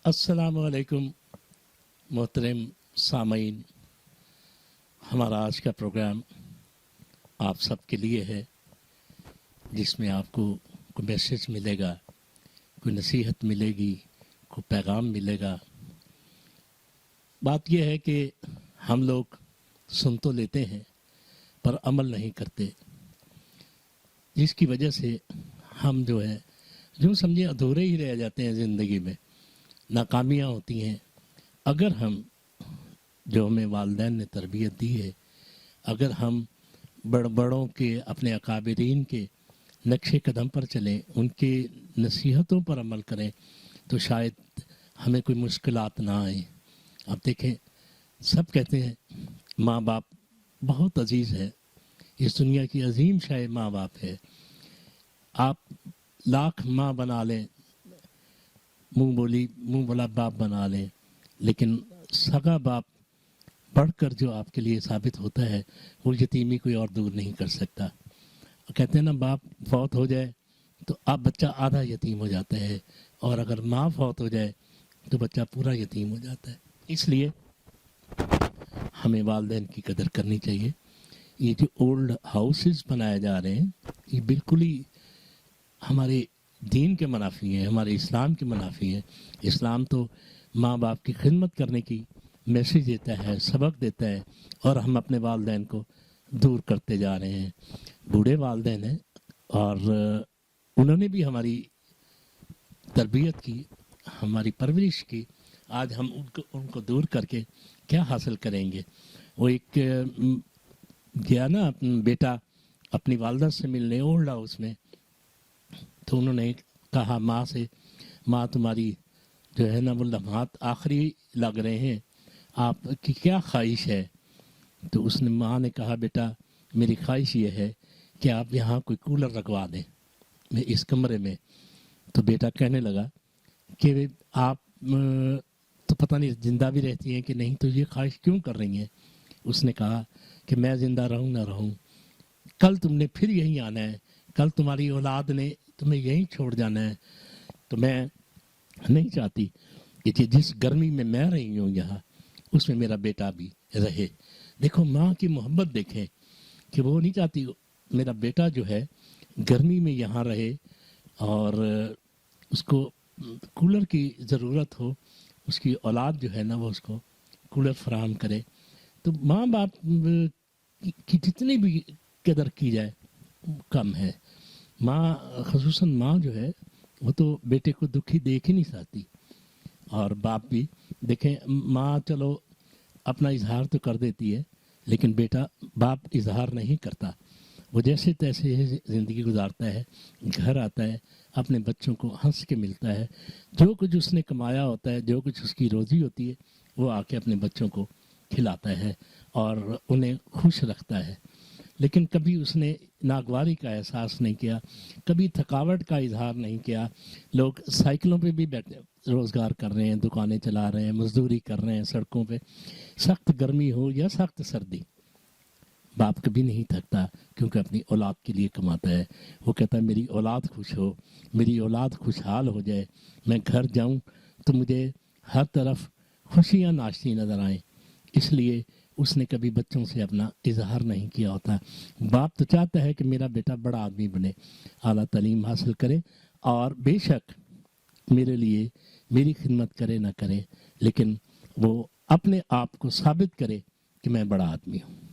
अस्सलामुअलैकुम मोहतरम सामीन, हमारा आज का प्रोग्राम आप सबके लिए है, जिसमें आपको कोई मैसेज मिलेगा, कोई नसीहत मिलेगी, कोई पैगाम मिलेगा। बात यह है कि हम लोग सुन तो लेते हैं पर अमल नहीं करते, जिसकी वजह से हम जो है यूँ समझिए अधूरे ही रह जाते हैं ज़िंदगी में, नाकामियाँ होती हैं। अगर हम जो हमें वालिदैन ने तरबियत दी है, अगर हम बड़ों के अपने अकाबिरीन के नक्शे कदम पर चलें, उनके नसीहतों पर अमल करें, तो शायद हमें कोई मुश्किलात ना आए। आप देखें, सब कहते हैं माँ बाप बहुत अजीज़ है, इस दुनिया की अजीम शाय माँ बाप है। आप लाख माँ बना लें, मुंह बोला बाप बना लें, लेकिन सगा बाप बढ़कर जो आपके लिए साबित होता है, वो यतीमी कोई और दूर नहीं कर सकता। कहते हैं ना, बाप फौत हो जाए तो आप बच्चा आधा यतीम हो जाता है, और अगर माँ फौत हो जाए तो बच्चा पूरा यतीम हो जाता है। इसलिए हमें वालिदैन की कदर करनी चाहिए। ये जो ओल्ड हाउसेस बनाए जा रहे हैं, ये बिल्कुल ही हमारे दीन के मुनाफी हैं, हमारे इस्लाम के मुनाफी हैं। इस्लाम तो माँ बाप की खिदमत करने की मैसेज देता है, सबक देता है, और हम अपने वालिदैन को दूर करते जा रहे हैं। बूढ़े वालिदैन हैं और उन्होंने भी हमारी तरबियत की, हमारी परवरिश की। आज हम उनको दूर करके क्या हासिल करेंगे। वो एक गया ना बेटा अपनी वालदा से मिलने ओल्ड हाउस में, तो उन्होंने कहा माँ से, माँ तुम्हारी जो है ना वो लम्हात आखिरी लग रहे हैं, आपकी क्या ख्वाहिश है। तो उसने माँ ने कहा, बेटा मेरी ख्वाहिश ये है कि आप यहाँ कोई कूलर रखवा दें मैं इस कमरे में। तो बेटा कहने लगा कि आप तो पता नहीं ज़िंदा भी रहती हैं कि नहीं, तो ये ख्वाहिश क्यों कर रही हैं। उसने कहा कि मैं ज़िंदा रहूँ ना रहूँ, कल तुमने फिर यहीं आना है, कल तुम्हारी औलाद ने तुम्हें यहीं छोड़ जाना है। तो मैं नहीं चाहती कि जिस गर्मी में मैं रही हूँ यहाँ, उसमें मेरा बेटा भी रहे। देखो माँ की मोहब्बत देखें कि वो नहीं चाहती मेरा बेटा जो है गर्मी में यहाँ रहे, और उसको कूलर की ज़रूरत हो, उसकी औलाद जो है ना वो उसको कूलर फराहम करे। तो माँ बाप की जितनी भी कदर की जाए कम है। माँ, ख़ुसूसन माँ जो है वो तो बेटे को दुखी देख ही नहीं सकती, और बाप भी देखें, माँ चलो अपना इजहार तो कर देती है, लेकिन बाप इजहार नहीं करता। वो जैसे तैसे ज़िंदगी गुजारता है, घर आता है, अपने बच्चों को हंस के मिलता है, जो कुछ उसने कमाया होता है, जो कुछ उसकी रोज़ी होती है, वो आके अपने बच्चों को खिलाता है और उन्हें खुश रखता है। लेकिन कभी उसने नागवारी का एहसास नहीं किया, कभी थकावट का इजहार नहीं किया। लोग साइकिलों पे भी बैठे रोज़गार कर रहे हैं, दुकानें चला रहे हैं, मजदूरी कर रहे हैं सड़कों पे, सख्त गर्मी हो या सख्त सर्दी, बाप कभी नहीं थकता, क्योंकि अपनी औलाद के लिए कमाता है। वो कहता है मेरी औलाद खुश हो, मेरी औलाद खुशहाल हो जाए, मैं घर जाऊं तो मुझे हर तरफ खुशियां नाचती नज़र आएँ। इसलिए उसने कभी बच्चों से अपना इजहार नहीं किया होता। बाप तो चाहता है कि मेरा बेटा बड़ा आदमी बने, आला तालीम हासिल करे, और बेशक मेरे लिए मेरी खिदमत करे ना करे, लेकिन वो अपने आप को साबित करे कि मैं बड़ा आदमी हूँ।